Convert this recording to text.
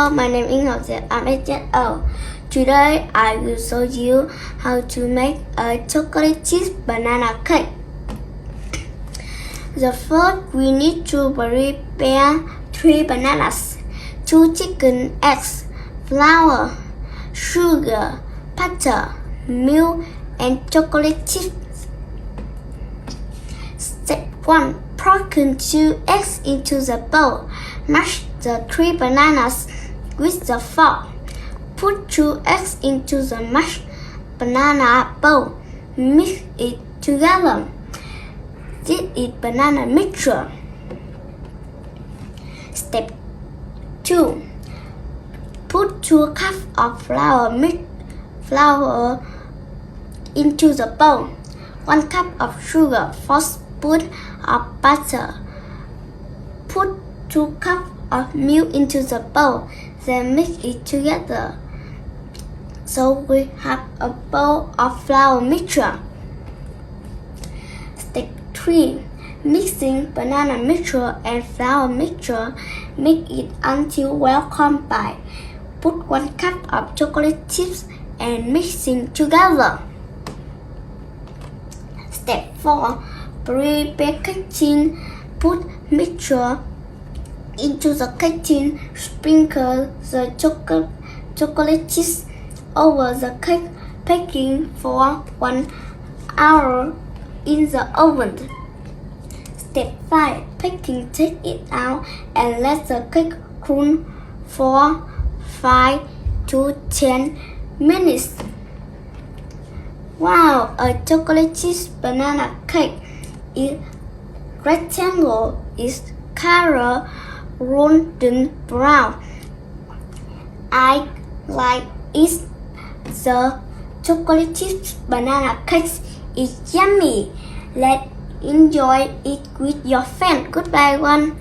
Hello, my name is Jose. I'm 8 years old. Today I will show you how to make a chocolate chip banana cake. The first we need to prepare 3 bananas, 2 chicken eggs, flour, sugar, butter, milk, and chocolate chips. Step 1. Pour 2 eggs into the bowl. Mash the 3 bananas with the fork. Put 2 eggs into the mashed banana bowl. Mix it together. This is banana mixture. Step 2. Put 2 cups of flour into the bowl. 1 cup of sugar, 4 spoons of butter. Put 2 cups of milk into the bowl, then mix it together. So we have a bowl of flour mixture. Step 3. Mixing banana mixture and flour mixture. Mix it until well combined. Put 1 cup of chocolate chips and mixing together. Step 4. Prepare cake tin. Put mixture into the cake tin. Sprinkle the chocolate chips over the cake. Baking for 1 hour in the oven. Step 5. Baking. Take it out and let the cake cool for 5 to 10 minutes. Wow, a chocolate cheese banana cake is rectangle, is color golden brown. I like it. The chocolate cheese banana cake is yummy. Let's enjoy it with your friends. Goodbye, everyone.